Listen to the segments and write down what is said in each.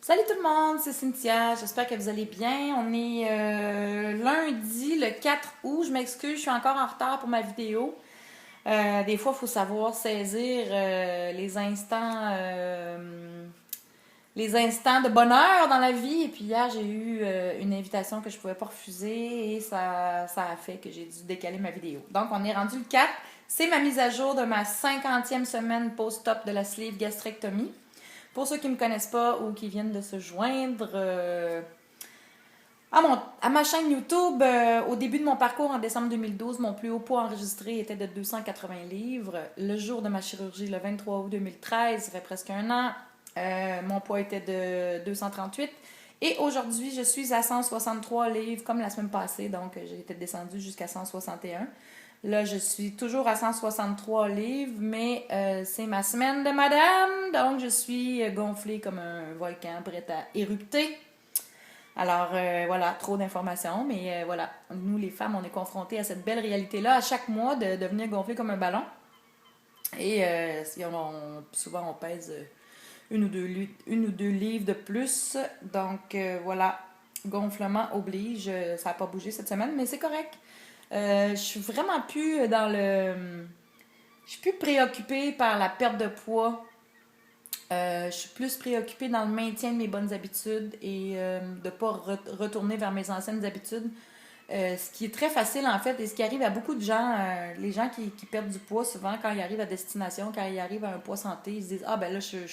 Salut tout le monde, c'est Cynthia, j'espère que vous allez bien. On est lundi, le 4 août, je m'excuse, je suis encore en retard pour ma vidéo. Des fois, il faut savoir saisir les instants de bonheur dans la vie. Et puis hier, j'ai eu une invitation que je ne pouvais pas refuser et ça a fait que j'ai dû décaler ma vidéo. Donc, on est rendu le 4. C'est ma mise à jour de ma 50e semaine post-op de la sleeve gastrectomie. Pour ceux qui ne me connaissent pas ou qui viennent de se joindre à ma chaîne YouTube, au début de mon parcours en décembre 2012, mon plus haut poids enregistré était de 280 livres. Le jour de ma chirurgie, le 23 août 2013, ça fait presque un an, mon poids était de 238. Et aujourd'hui, je suis à 163 livres comme la semaine passée, donc j'ai été descendue jusqu'à 161. Là, je suis toujours à 163 livres, mais c'est ma semaine de madame, donc je suis gonflée comme un volcan, prête à érupter. Alors voilà, trop d'informations, mais voilà, nous les femmes, on est confrontées à cette belle réalité-là à chaque mois de devenir gonflée comme un ballon. Et souvent on pèse une ou deux livres de plus, donc voilà, gonflement oblige, ça n'a pas bougé cette semaine, mais c'est correct. Je suis vraiment plus dans le. Je suis plus préoccupée par la perte de poids. Je suis plus préoccupée dans le maintien de mes bonnes habitudes et de ne pas retourner vers mes anciennes habitudes. Ce qui est très facile en fait et ce qui arrive à beaucoup de gens, les gens qui perdent du poids, souvent quand ils arrivent à destination, quand ils arrivent à un poids santé, ils se disent ah ben là je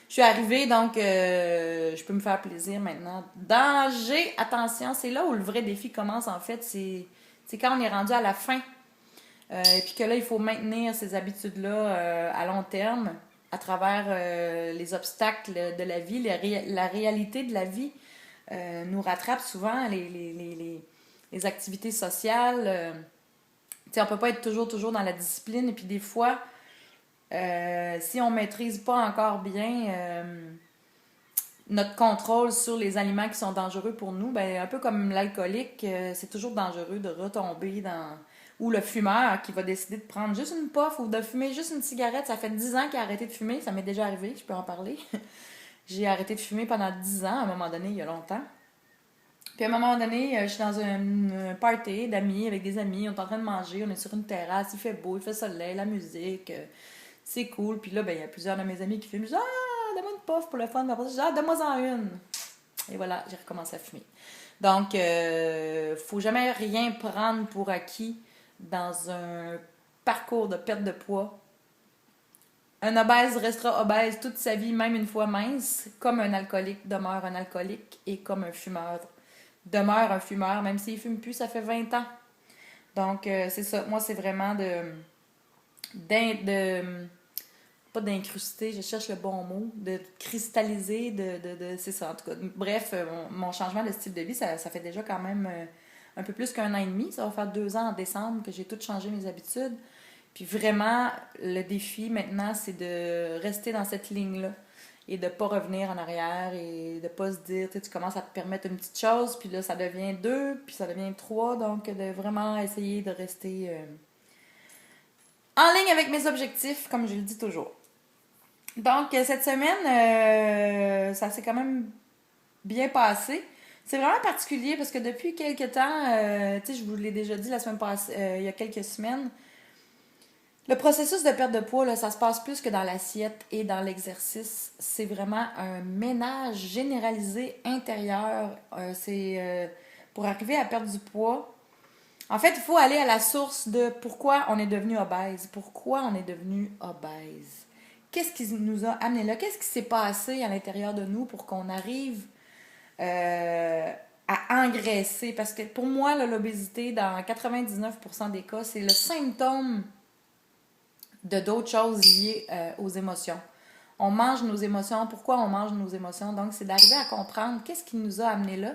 suis arrivée donc je peux me faire plaisir maintenant. Danger, attention, c'est là où le vrai défi commence en fait, c'est quand on est rendu à la fin. Et puis que là, il faut maintenir ces habitudes-là à long terme à travers les obstacles de la vie, la réalité de la vie nous rattrape souvent, les activités sociales. On ne peut pas être toujours dans la discipline. Et puis des fois, si on ne maîtrise pas encore bien notre contrôle sur les aliments qui sont dangereux pour nous, ben, un peu comme l'alcoolique, c'est toujours dangereux de retomber dans... Ou le fumeur qui va décider de prendre juste une puff ou de fumer juste une cigarette. Ça fait 10 ans qu'il a arrêté de fumer, ça m'est déjà arrivé, je peux en parler. J'ai arrêté de fumer pendant 10 ans, à un moment donné, il y a longtemps. Puis à un moment donné, je suis dans un party d'amis, avec des amis, on est en train de manger, on est sur une terrasse, il fait beau, il fait soleil, la musique, c'est cool. Puis là, ben, il y a plusieurs de mes amis qui fument. Je dis, ah, donne-moi une puff pour le fun. Puis après, je dis, ah, donne-moi-en une. Et voilà, j'ai recommencé à fumer. Donc, faut jamais rien prendre pour acquis dans un parcours de perte de poids. Un obèse restera obèse toute sa vie, même une fois mince, comme un alcoolique demeure un alcoolique et comme un fumeur demeure un fumeur, même s'il fume plus, ça fait 20 ans. Donc, c'est ça. Moi, c'est vraiment de pas d'incruster, je cherche le bon mot, de cristalliser, c'est ça en tout cas. Bref, mon changement de style de vie, ça fait déjà quand même un peu plus qu'un an et demi. Ça va faire 2 ans en décembre que j'ai tout changé mes habitudes. Puis vraiment, le défi maintenant, c'est de rester dans cette ligne-là et de pas revenir en arrière et de pas se dire, tu commences à te permettre une petite chose, puis là, ça devient 2, puis ça devient 3. Donc, de vraiment essayer de rester en ligne avec mes objectifs, comme je le dis toujours. Donc, cette semaine, ça s'est quand même bien passé. C'est vraiment particulier parce que depuis quelques temps, tu sais, je vous l'ai déjà dit la semaine passée, il y a quelques semaines, le processus de perte de poids, là, ça se passe plus que dans l'assiette et dans l'exercice. C'est vraiment un ménage généralisé intérieur. Pour arriver à perdre du poids. En fait, il faut aller à la source de pourquoi on est devenu obèse. Pourquoi on est devenu obèse. Qu'est-ce qui nous a amené là? Qu'est-ce qui s'est passé à l'intérieur de nous pour qu'on arrive à engraisser? Parce que pour moi, là, l'obésité, dans 99% des cas, c'est le symptôme de d'autres choses liées aux émotions. On mange nos émotions. Pourquoi on mange nos émotions? Donc, c'est d'arriver à comprendre qu'est-ce qui nous a amené là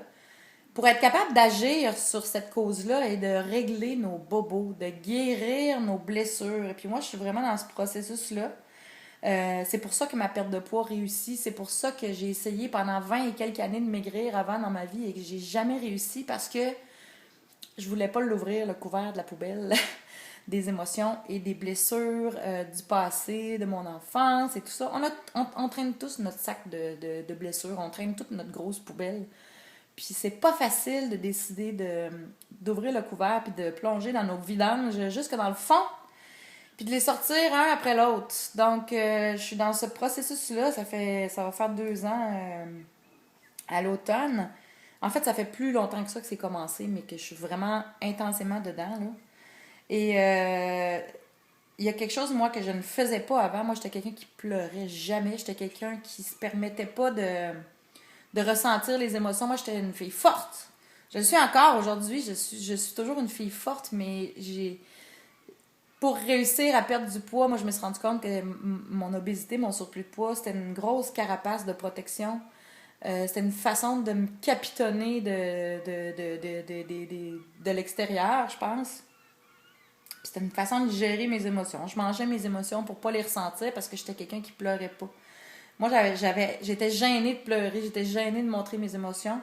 pour être capable d'agir sur cette cause-là et de régler nos bobos, de guérir nos blessures. Et puis moi, je suis vraiment dans ce processus-là. C'est pour ça que ma perte de poids réussit. C'est pour ça que j'ai essayé pendant 20 et quelques années de maigrir avant dans ma vie et que j'ai jamais réussi parce que je voulais pas l'ouvrir, le couvert de la poubelle. des émotions et des blessures du passé, de mon enfance et tout ça. On traîne tous notre sac de blessures, on traîne toute notre grosse poubelle. Puis c'est pas facile de décider d'ouvrir le couvert puis de plonger dans nos vidanges jusque dans le fond, puis de les sortir un après l'autre. Donc, je suis dans ce processus-là. Ça va faire 2 ans à l'automne. En fait, ça fait plus longtemps que ça que c'est commencé, mais que je suis vraiment intensément dedans, là. Et il y a quelque chose, moi, que je ne faisais pas avant. Moi, j'étais quelqu'un qui pleurait jamais. J'étais quelqu'un qui se permettait pas de ressentir les émotions. Moi, j'étais une fille forte. Je le suis encore aujourd'hui. Je suis toujours une fille forte, mais pour réussir à perdre du poids, moi, je me suis rendu compte que mon obésité, mon surplus de poids, c'était une grosse carapace de protection. C'était une façon de me capitonner de l'extérieur, je pense. C'était une façon de gérer mes émotions. Je mangeais mes émotions pour pas les ressentir parce que j'étais quelqu'un qui pleurait pas. Moi, j'étais gênée de pleurer, j'étais gênée de montrer mes émotions.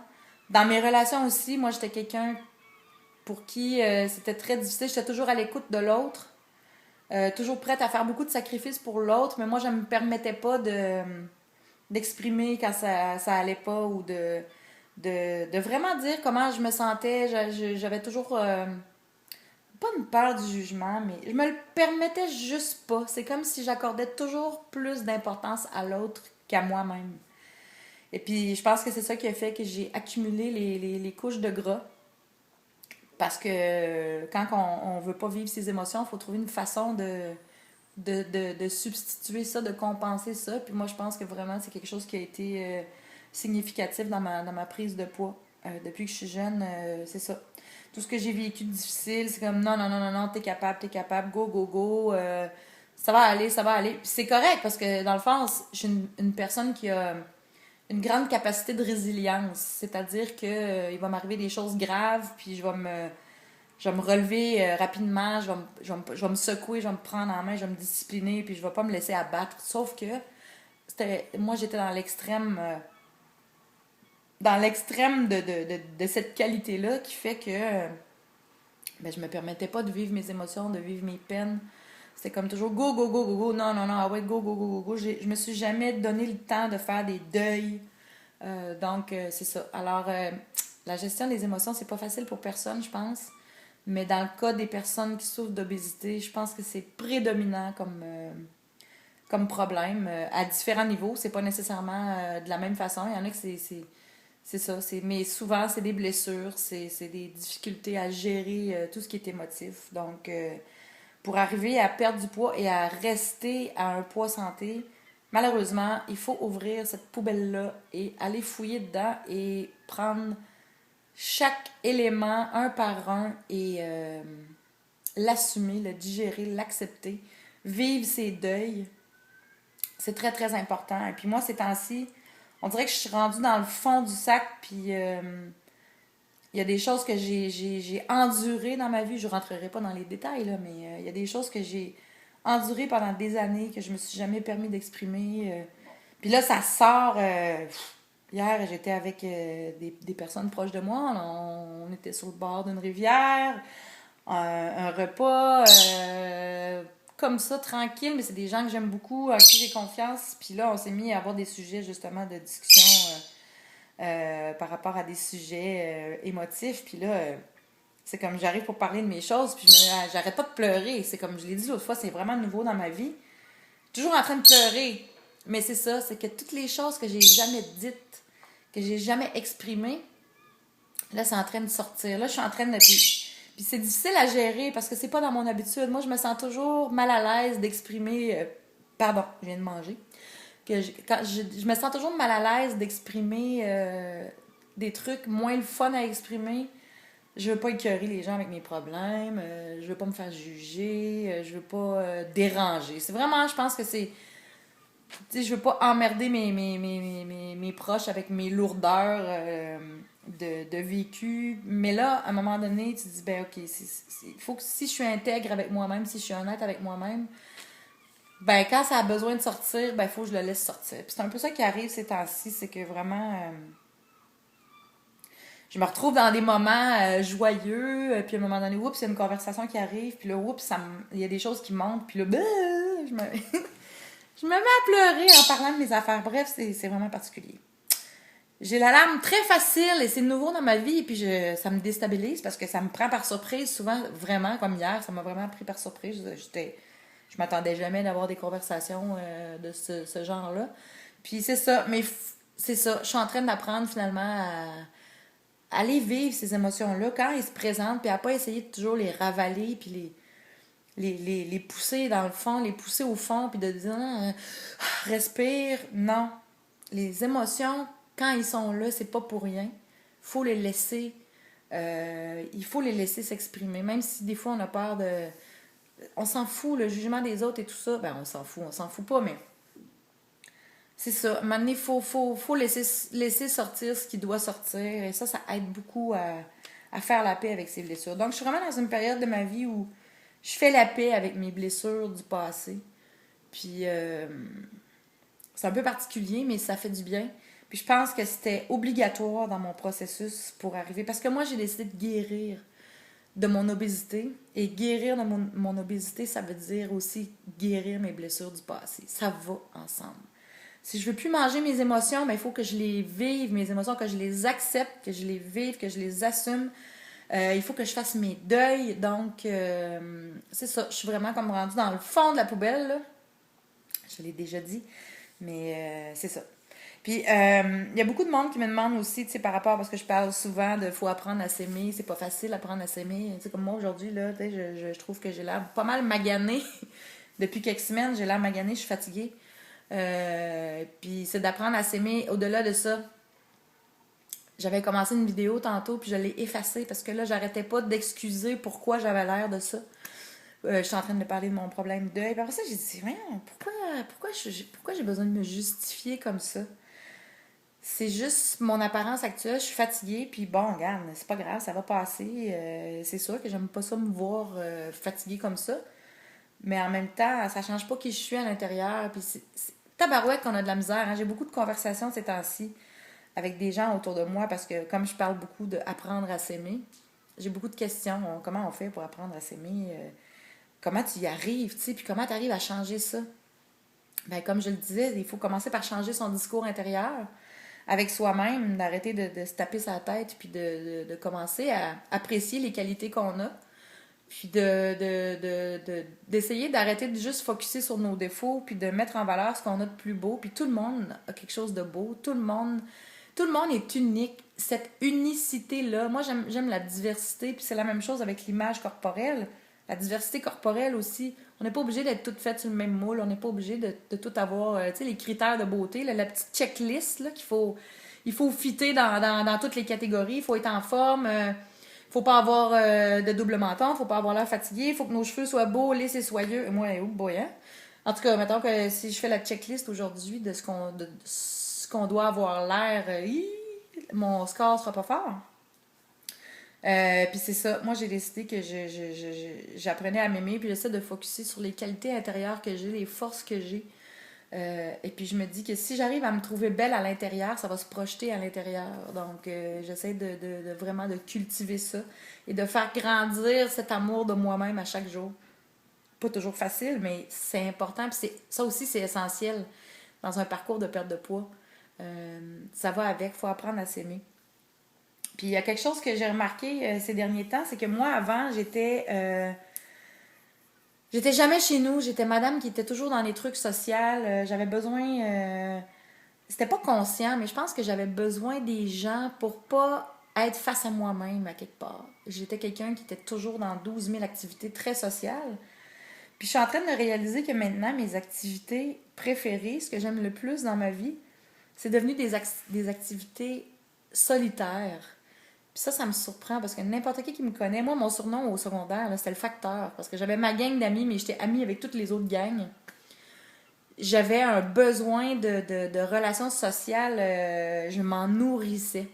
Dans mes relations aussi, moi, j'étais quelqu'un pour qui c'était très difficile. J'étais toujours à l'écoute de l'autre, toujours prête à faire beaucoup de sacrifices pour l'autre, mais moi, je me permettais pas d'exprimer quand ça allait pas ou de vraiment dire comment je me sentais. J'avais toujours pas une peur du jugement, mais je me le permettais juste pas. C'est comme si j'accordais toujours plus d'importance à l'autre qu'à moi-même. Et puis, je pense que c'est ça qui a fait que j'ai accumulé les couches de gras. Parce que quand on veut pas vivre ses émotions, il faut trouver une façon de substituer ça, de compenser ça. Puis moi, je pense que vraiment, c'est quelque chose qui a été significatif dans ma prise de poids. Depuis que je suis jeune, c'est ça. Tout ce que j'ai vécu de difficile, c'est comme non, non, non, non, non, t'es capable, go, go, go. Ça va aller, ça va aller. Puis c'est correct parce que dans le fond, je suis une personne qui a une grande capacité de résilience. C'est-à-dire que il va m'arriver des choses graves, puis je vais me relever rapidement, je vais me secouer, je vais me prendre en main, je vais me discipliner, puis je vais pas me laisser abattre. Sauf que moi, j'étais dans l'extrême de cette qualité-là qui fait que ben, je me permettais pas de vivre mes émotions, de vivre mes peines. C'était comme toujours go, go, go, go, go, non, non, non, ah ouais, go, go, go, go, go. Je me suis jamais donné le temps de faire des deuils. Donc, c'est ça. Alors, la gestion des émotions, c'est pas facile pour personne, je pense. Mais dans le cas des personnes qui souffrent d'obésité, je pense que c'est prédominant comme problème à différents niveaux. C'est pas nécessairement de la même façon. Il y en a que c'est ça. Mais souvent, c'est des blessures, c'est des difficultés à gérer tout ce qui est émotif. Donc, pour arriver à perdre du poids et à rester à un poids santé, malheureusement, il faut ouvrir cette poubelle-là et aller fouiller dedans et prendre chaque élément un par un et l'assumer, le digérer, l'accepter, vivre ses deuils. C'est très, très important. Et puis moi, ces temps-ci, on dirait que je suis rendue dans le fond du sac, puis il y a des choses que j'ai endurées dans ma vie. Je ne rentrerai pas dans les détails, là, mais il y a des choses que j'ai endurées pendant des années, que je me suis jamais permis d'exprimer. Puis là, ça sort. Hier, j'étais avec des personnes proches de moi. On était sur le bord d'une rivière, un repas comme ça, tranquille, mais c'est des gens que j'aime beaucoup, à qui j'ai confiance. Puis là, on s'est mis à avoir des sujets justement de discussion par rapport à des sujets émotifs. Puis là, c'est comme j'arrive pour parler de mes choses, puis j'arrête pas de pleurer. C'est comme je l'ai dit l'autre fois, c'est vraiment nouveau dans ma vie. Toujours en train de pleurer. Mais c'est ça, c'est que toutes les choses que j'ai jamais dites, que j'ai jamais exprimées, là, c'est en train de sortir. Là, je suis en train de... Puis c'est difficile à gérer parce que c'est pas dans mon habitude. Moi, je me sens toujours mal à l'aise d'exprimer... pardon, je viens de manger. Je me sens toujours mal à l'aise d'exprimer des trucs moins le fun à exprimer. Je veux pas écœurer les gens avec mes problèmes. Je veux pas me faire juger. Je veux pas déranger. C'est vraiment, je pense que c'est... Tu sais, je veux pas emmerder mes proches avec mes lourdeurs de vécu. Mais là, à un moment donné, tu te dis, ben ok, il faut que si je suis intègre avec moi-même, si je suis honnête avec moi-même, ben quand ça a besoin de sortir, ben il faut que je le laisse sortir. Puis c'est un peu ça qui arrive ces temps-ci, c'est que vraiment, je me retrouve dans des moments joyeux, puis à un moment donné, oups, il y a une conversation qui arrive, puis là, oups, il y a des choses qui montent, puis là, je me... je me mets à pleurer en parlant de mes affaires. Bref, c'est vraiment particulier. J'ai la larme très facile et c'est nouveau dans ma vie, et puis ça me déstabilise parce que ça me prend par surprise, souvent, vraiment, comme hier, ça m'a vraiment pris par surprise. Je m'attendais jamais d'avoir des conversations de ce genre-là. Puis c'est ça, mais c'est ça, je suis en train d'apprendre finalement à aller vivre ces émotions-là quand ils se présentent, puis à pas essayer de toujours les ravaler, puis les pousser dans le fond, les pousser au fond, puis de dire respire. Non. Les émotions, quand ils sont là, c'est pas pour rien. Faut les laisser. Il faut les laisser s'exprimer. Même si des fois on a peur de. On s'en fout, le jugement des autres et tout ça. Ben on s'en fout pas, mais c'est ça. Maintenant, il faut laisser sortir ce qui doit sortir. Et ça aide beaucoup à faire la paix avec ses blessures. Donc, je suis vraiment dans une période de ma vie où je fais la paix avec mes blessures du passé. Puis, c'est un peu particulier, mais ça fait du bien. Puis, je pense que c'était obligatoire dans mon processus pour arriver. Parce que moi, j'ai décidé de guérir de mon obésité. Et guérir de mon obésité, ça veut dire aussi guérir mes blessures du passé. Ça va ensemble. Si je veux plus manger mes émotions, ben, il faut que je les vive, mes émotions, que je les accepte, que je les vive, que je les assume. Il faut que je fasse mes deuils. Donc, c'est ça. Je suis vraiment comme rendue dans le fond de la poubelle, là. Je l'ai déjà dit. Mais c'est ça. Puis, il y a beaucoup de monde qui me demande aussi, tu sais, par rapport, parce que je parle souvent de faut apprendre à s'aimer, c'est pas facile apprendre à s'aimer. Tu sais, comme moi aujourd'hui, là, tu sais, je trouve que j'ai l'air pas mal maganée. Depuis quelques semaines, j'ai l'air maganée, je suis fatiguée. Puis c'est d'apprendre à s'aimer. Au-delà de ça, j'avais commencé une vidéo tantôt, puis je l'ai effacée parce que là, j'arrêtais pas d'excuser pourquoi j'avais l'air de ça. Je suis en train de parler de mon problème de deuil. Puis après ça, j'ai dit, voyons, pourquoi j'ai besoin de me justifier comme ça? C'est juste mon apparence actuelle, je suis fatiguée, puis bon, regarde, c'est pas grave, ça va passer. C'est sûr que j'aime pas ça me voir fatiguée comme ça. Mais en même temps, ça change pas qui je suis à l'intérieur. Puis c'est tabarouette qu'on a de la misère. Hein? J'ai beaucoup de conversations ces temps-ci avec des gens autour de moi parce que comme je parle beaucoup d'apprendre à s'aimer, j'ai beaucoup de questions. Comment on fait pour apprendre à s'aimer? Comment tu y arrives? T'sais? Puis comment tu arrives à changer ça? Ben, comme je le disais, il faut commencer par changer son discours intérieur avec soi-même, d'arrêter de se taper sa tête puis de commencer à apprécier les qualités qu'on a. Puis d'essayer d'arrêter de juste focusser sur nos défauts, puis de mettre en valeur ce qu'on a de plus beau. Puis tout le monde a quelque chose de beau. Tout le monde est unique. Cette unicité-là, moi j'aime la diversité, puis c'est la même chose avec l'image corporelle. La diversité corporelle aussi. On n'est pas obligé d'être toutes faites sur le même moule. On n'est pas obligé de tout avoir, tu sais, les critères de beauté, là, la petite checklist là, il faut fitter dans toutes les catégories. Il faut être en forme. Faut pas avoir de double menton, faut pas avoir l'air fatigué, faut que nos cheveux soient beaux, lisses et soyeux. Moi, oh boy, hein? En tout cas, mettons que si je fais la checklist aujourd'hui de ce qu'on doit avoir l'air, mon score sera pas fort. Puis c'est ça, moi j'ai décidé que j'apprenais à m'aimer, puis j'essaie de focusser sur les qualités intérieures que j'ai, les forces que j'ai. Et puis je me dis que si j'arrive à me trouver belle à l'intérieur, ça va se projeter à l'intérieur. Donc j'essaie de vraiment de cultiver ça et de faire grandir cet amour de moi-même à chaque jour. Pas toujours facile, mais c'est important. Puis ça aussi, c'est essentiel dans un parcours de perte de poids. Ça va avec, il faut apprendre à s'aimer. Puis il y a quelque chose que j'ai remarqué ces derniers temps, c'est que moi, avant, j'étais jamais chez nous. J'étais madame qui était toujours dans les trucs sociaux. J'avais besoin... C'était pas conscient, mais je pense que j'avais besoin des gens pour pas être face à moi-même à quelque part. J'étais quelqu'un qui était toujours dans 12 000 activités très sociales. Puis je suis en train de réaliser que maintenant, mes activités préférées, ce que j'aime le plus dans ma vie, c'est devenu des activités solitaires. Puis ça me surprend parce que n'importe qui me connaît, moi, mon surnom au secondaire, là, c'était le facteur. Parce que j'avais ma gang d'amis, mais j'étais amie avec toutes les autres gangs. J'avais un besoin de relations sociales, je m'en nourrissais.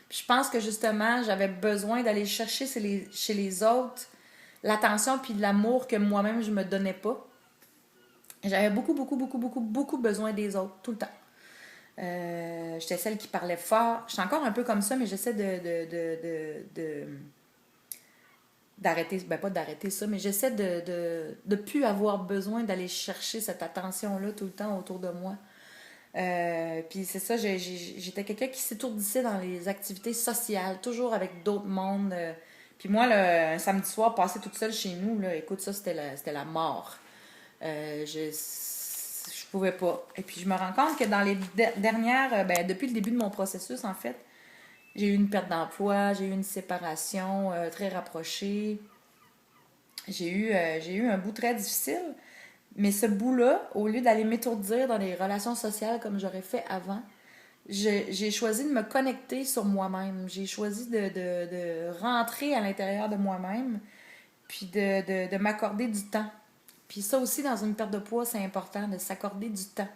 Puis je pense que justement, j'avais besoin d'aller chercher chez les autres l'attention puis l'amour que moi-même je me donnais pas. J'avais beaucoup besoin des autres, tout le temps. Je j'étais celle qui parlait fort. Je suis encore un peu comme ça, mais j'essaie d'arrêter, ben pas d'arrêter ça, mais j'essaie de plus avoir besoin d'aller chercher cette attention-là tout le temps autour de moi. Puis c'est ça, j'étais quelqu'un qui s'étourdissait dans les activités sociales, toujours avec d'autres mondes. Puis moi, un samedi soir, passer toute seule chez nous, là, écoute, ça, c'était la mort. Je pouvais pas. Et puis je me rends compte que dans les dernières, ben, depuis le début de mon processus, en fait, j'ai eu une perte d'emploi, j'ai eu une séparation très rapprochée. J'ai eu un bout très difficile. Mais ce bout-là, au lieu d'aller m'étourdir dans les relations sociales comme j'aurais fait avant, j'ai choisi de me connecter sur moi-même. J'ai choisi de rentrer à l'intérieur de moi-même, puis de m'accorder du temps. Puis ça aussi, dans une perte de poids, c'est important de s'accorder du temps.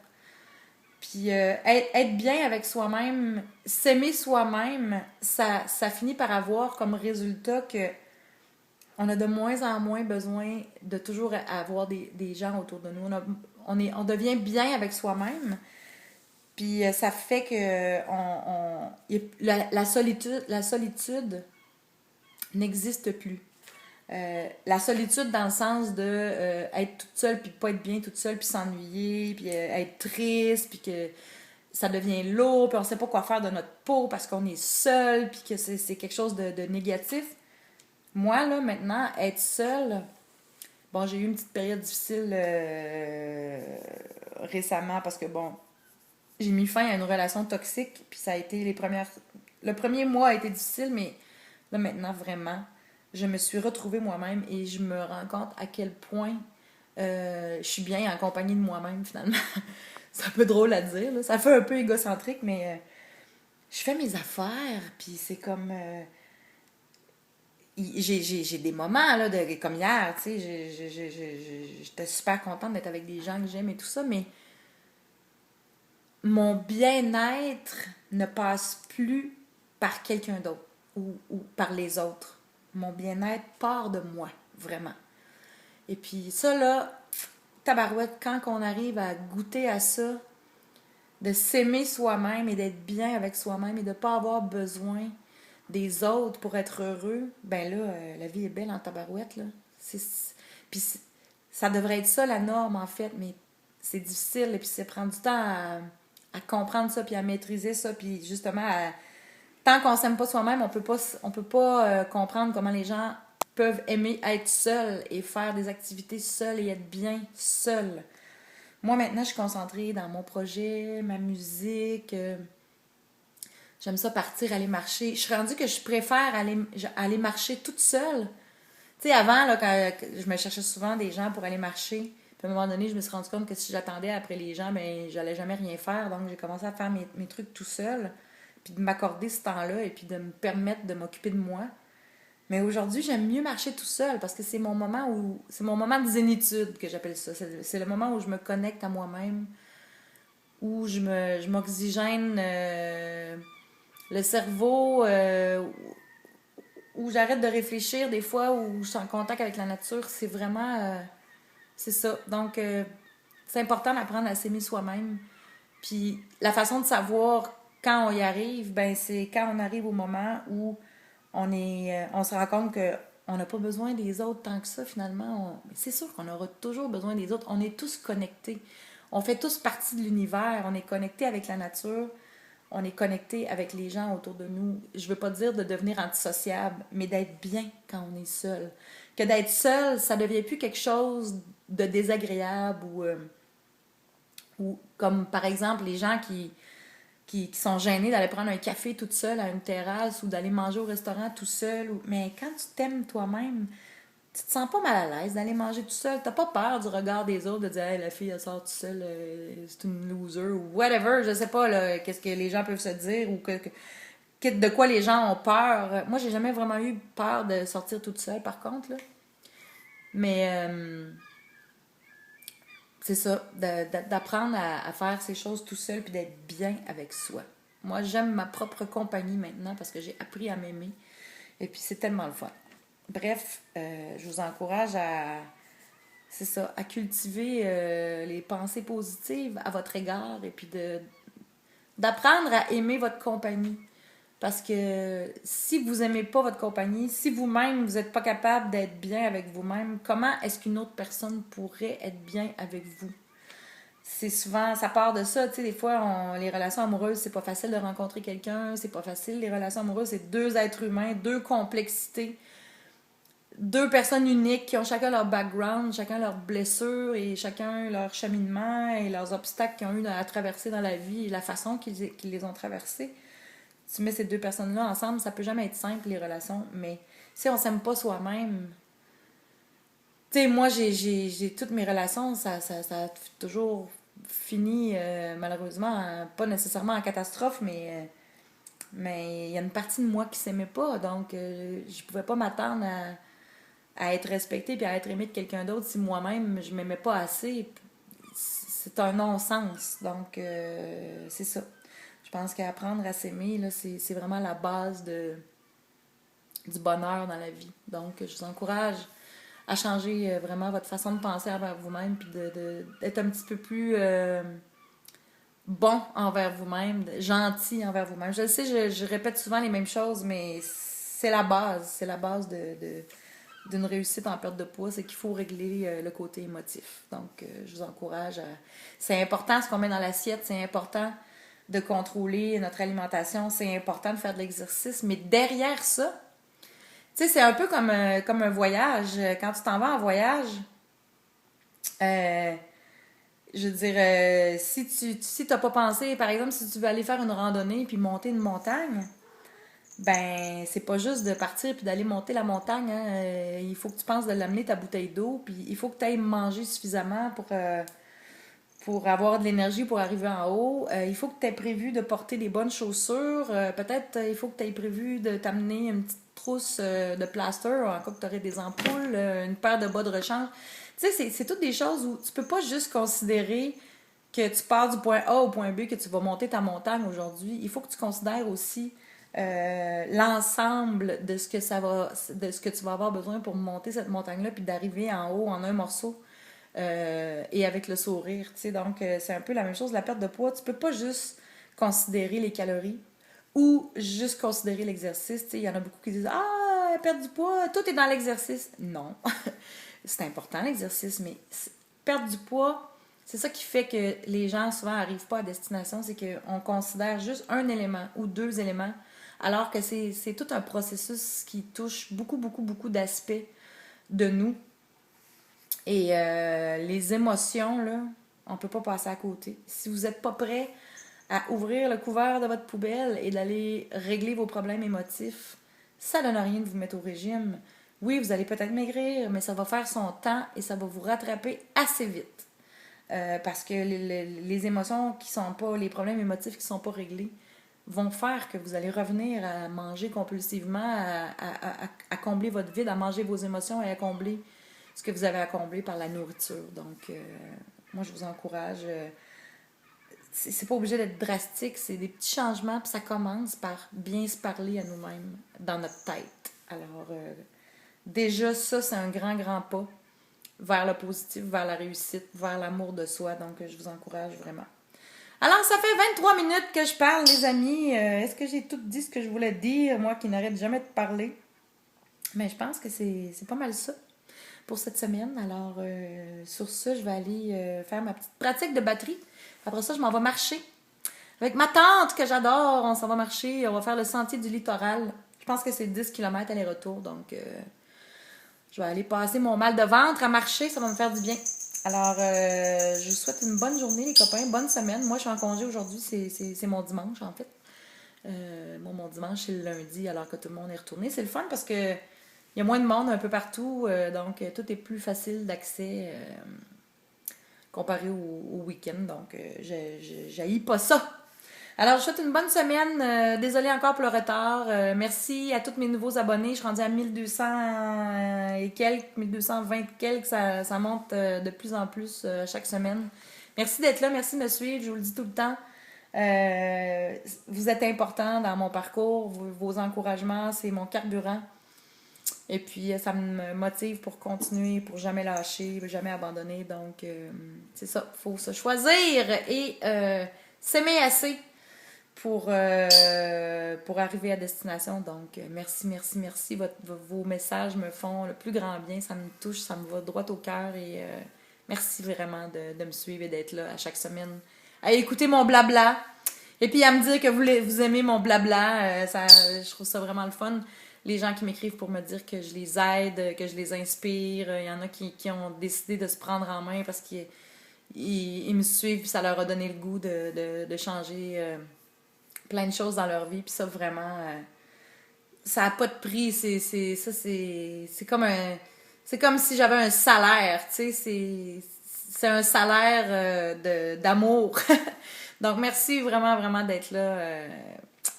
Puis être bien avec soi-même, s'aimer soi-même, ça finit par avoir comme résultat que on a de moins en moins besoin de toujours avoir des gens autour de nous. On devient bien avec soi-même, puis ça fait que la solitude n'existe plus. La solitude dans le sens de être toute seule, puis pas être bien toute seule, puis s'ennuyer, puis être triste, puis que ça devient lourd, puis on sait pas quoi faire de notre peau parce qu'on est seul, puis que c'est quelque chose de négatif. Moi, là, maintenant, être seule, bon, j'ai eu une petite période difficile récemment parce que, bon, j'ai mis fin à une relation toxique, puis ça a été le premier mois a été difficile, mais là, maintenant, vraiment, je me suis retrouvée moi-même et je me rends compte à quel point je suis bien en compagnie de moi-même, finalement. C'est un peu drôle à dire, là. Ça fait un peu égocentrique, mais je fais mes affaires, puis c'est comme... j'ai des moments, là, comme hier, tu sais, j'étais super contente d'être avec des gens que j'aime et tout ça, mais mon bien-être ne passe plus par quelqu'un d'autre ou par les autres. Mon bien-être part de moi, vraiment. Et puis ça, là, tabarouette, quand on arrive à goûter à ça, de s'aimer soi-même et d'être bien avec soi-même et de ne pas avoir besoin des autres pour être heureux, ben là, la vie est belle en tabarouette, là. Puis ça devrait être ça la norme, en fait, mais c'est difficile, et puis ça prend du temps à comprendre ça, puis à maîtriser ça, puis justement, tant qu'on s'aime pas soi-même, on peut pas comprendre comment les gens peuvent aimer être seuls et faire des activités seuls et être bien seuls. Moi, maintenant, je suis concentrée dans mon projet, ma musique. J'aime ça partir, aller marcher. Je suis rendue que je préfère aller marcher toute seule. Tu sais, avant, là, quand je me cherchais souvent des gens pour aller marcher, puis à un moment donné, je me suis rendu compte que si j'attendais après les gens, ben j'allais jamais rien faire. Donc, j'ai commencé à faire mes trucs tout seul, puis de m'accorder ce temps-là et puis de me permettre de m'occuper de moi. Mais aujourd'hui, j'aime mieux marcher tout seul parce que c'est mon moment de zénitude que j'appelle ça. C'est le moment où je me connecte à moi-même, où je m'oxygène le cerveau, où j'arrête de réfléchir des fois, où je suis en contact avec la nature. C'est vraiment, c'est ça. Donc, c'est important d'apprendre à s'aimer soi-même. Puis la façon de savoir quand on y arrive, ben c'est quand on arrive au moment où on se rend compte que on n'a pas besoin des autres tant que ça, finalement. C'est sûr qu'on aura toujours besoin des autres. On est tous connectés. On fait tous partie de l'univers. On est connectés avec la nature. On est connecté avec les gens autour de nous. Je veux pas dire de devenir antisociable, mais d'être bien quand on est seul. Que d'être seul, ça devient plus quelque chose de désagréable ou comme par exemple les gens qui sont gênés d'aller prendre un café toute seule à une terrasse ou d'aller manger au restaurant tout seul. Mais quand tu t'aimes toi-même, tu te sens pas mal à l'aise d'aller manger tout seul. T'as pas peur du regard des autres de dire hey, la fille elle sort tout seule, c'est une loser ou whatever, je sais pas là, qu'est-ce que les gens peuvent se dire ou de quoi les gens ont peur. Moi j'ai jamais vraiment eu peur de sortir toute seule par contre là. Mais c'est ça, d'apprendre à faire ces choses tout seul puis d'être bien avec soi. Moi j'aime ma propre compagnie maintenant parce que j'ai appris à m'aimer et puis c'est tellement le fun. Bref, je vous encourage c'est ça, à cultiver les pensées positives à votre égard et puis d'apprendre à aimer votre compagnie. Parce que si vous aimez pas votre compagnie, si vous-même, vous n'êtes pas capable d'être bien avec vous-même, comment est-ce qu'une autre personne pourrait être bien avec vous? C'est souvent, ça part de ça, tu sais, des fois, les relations amoureuses, c'est pas facile de rencontrer quelqu'un, c'est pas facile. Les relations amoureuses, c'est deux êtres humains, deux complexités, deux personnes uniques qui ont chacun leur background, chacun leurs blessures et chacun leur cheminement et leurs obstacles qu'ils ont eu à traverser dans la vie et la façon qu'ils les ont traversés. Tu mets ces deux personnes-là ensemble, ça peut jamais être simple, les relations, mais si on s'aime pas soi-même, tu sais, moi, j'ai toutes mes relations, ça a toujours fini, malheureusement, pas nécessairement en catastrophe, mais il y a une partie de moi qui s'aimait pas, donc je pouvais pas m'attendre à être respectée puis à être aimée de quelqu'un d'autre si moi-même, je m'aimais pas assez. C'est un non-sens, donc c'est ça. Je pense qu'apprendre à s'aimer, là, c'est vraiment la base du bonheur dans la vie. Donc, je vous encourage à changer vraiment votre façon de penser envers vous-même, puis d'être un petit peu plus bon envers vous-même, gentil envers vous-même. Je le sais, je répète souvent les mêmes choses, mais c'est la base. C'est la base d'une réussite en perte de poids, c'est qu'il faut régler le côté émotif. Donc, je vous encourage à... C'est important ce qu'on met dans l'assiette, c'est important de contrôler notre alimentation, c'est important de faire de l'exercice, mais derrière ça, tu sais, c'est un peu comme un voyage. Quand tu t'en vas en voyage, euh, je veux dire, si t'as pas pensé, par exemple, si tu veux aller faire une randonnée puis monter une montagne, ben, c'est pas juste de partir puis d'aller monter la montagne, hein. Il faut que tu penses de l'amener ta bouteille d'eau, puis il faut que tu ailles manger suffisamment pour avoir de l'énergie pour arriver en haut. Il faut que tu aies prévu de porter des bonnes chaussures. Peut-être il faut que tu aies prévu de t'amener une petite trousse de plaster, en cas que tu aurais des ampoules, une paire de bas de rechange. Tu sais, c'est toutes des choses où tu peux pas juste considérer que tu pars du point A au point B, que tu vas monter ta montagne aujourd'hui. Il faut que tu considères aussi l'ensemble de ce que de ce que tu vas avoir besoin pour monter cette montagne-là, puis d'arriver en haut en un morceau. Et avec le sourire, tu sais. Donc, c'est un peu la même chose. La perte de poids, tu peux pas juste considérer les calories ou juste considérer l'exercice. Tu sais, il y en a beaucoup qui disent ah, perdre du poids, tout est dans l'exercice. Non. C'est important l'exercice, mais perdre du poids, c'est ça qui fait que les gens souvent n'arrivent pas à destination, c'est qu'on considère juste un élément ou deux éléments, alors que c'est tout un processus qui touche beaucoup, beaucoup, beaucoup d'aspects de nous. Et les émotions, là, on peut pas passer à côté. Si vous n'êtes pas prêt à ouvrir le couvert de votre poubelle et d'aller régler vos problèmes émotifs, ça donne rien de vous mettre au régime. Oui, vous allez peut-être maigrir, mais ça va faire son temps et ça va vous rattraper assez vite. Parce que les émotions qui sont pas, les problèmes émotifs qui sont pas réglés vont faire que vous allez revenir à manger compulsivement, à combler votre vide, à manger vos émotions et à combler ce que vous avez à combler par la nourriture. Donc, moi, je vous encourage. C'est pas obligé d'être drastique, c'est des petits changements, puis ça commence par bien se parler à nous-mêmes dans notre tête. Alors, déjà, ça, c'est un grand, grand pas vers le positif, vers la réussite, vers l'amour de soi. Donc, je vous encourage vraiment. Alors, ça fait 23 minutes que je parle, les amis. Est-ce que j'ai tout dit ce que je voulais dire, moi qui n'arrête jamais de parler? Mais je pense que c'est pas mal ça pour cette semaine. Alors, sur ça, je vais aller faire ma petite pratique de batterie. Après ça, je m'en vais marcher. Avec ma tante que j'adore, on s'en va marcher. On va faire le sentier du littoral. Je pense que c'est 10 km aller-retour. Donc, je vais aller passer mon mal de ventre à marcher. Ça va me faire du bien. Alors, je vous souhaite une bonne journée, les copains. Bonne semaine. Moi, je suis en congé aujourd'hui. C'est mon dimanche, en fait. Mon dimanche, c'est le lundi, alors que tout le monde est retourné. C'est le fun parce que il y a moins de monde un peu partout, donc tout est plus facile d'accès comparé au week-end. Donc, j'haïs pas ça. Alors, je vous souhaite une bonne semaine. Désolée encore pour le retard. Merci à tous mes nouveaux abonnés. Je suis rendue à 1200 et quelques, 1220 et quelques. Ça monte de plus en plus chaque semaine. Merci d'être là. Merci de me suivre. Je vous le dis tout le temps. Vous êtes important dans mon parcours. Vos encouragements, c'est mon carburant. Et puis, ça me motive pour continuer, pour jamais lâcher, jamais abandonner. Donc, c'est ça. Il faut se choisir et s'aimer assez pour arriver à destination. Donc, merci, merci, merci. Vos messages me font le plus grand bien. Ça me touche, ça me va droit au cœur. Et merci vraiment de me suivre et d'être là à chaque semaine, à écouter mon blabla. Et puis à me dire que vous aimez mon blabla. Je trouve ça vraiment le fun. Les gens qui m'écrivent pour me dire que je les aide, que je les inspire. Il y en a qui ont décidé de se prendre en main parce qu'ils me suivent. Puis ça leur a donné le goût de changer plein de choses dans leur vie. Puis ça, vraiment, ça n'a pas de prix. C'est comme c'est comme si j'avais un salaire. Tu sais, c'est un salaire d'amour. Donc, merci vraiment, vraiment d'être là.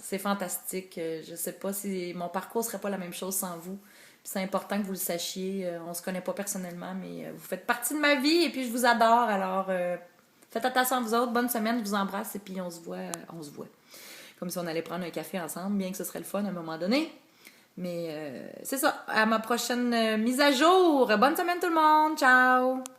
C'est fantastique. Je sais pas si mon parcours serait pas la même chose sans vous. Puis c'est important que vous le sachiez. On se connaît pas personnellement, mais vous faites partie de ma vie et puis je vous adore. Alors, faites attention à vous autres. Bonne semaine. Je vous embrasse et puis on se voit. Comme si on allait prendre un café ensemble, bien que ce serait le fun à un moment donné. Mais c'est ça. À ma prochaine mise à jour. Bonne semaine tout le monde. Ciao!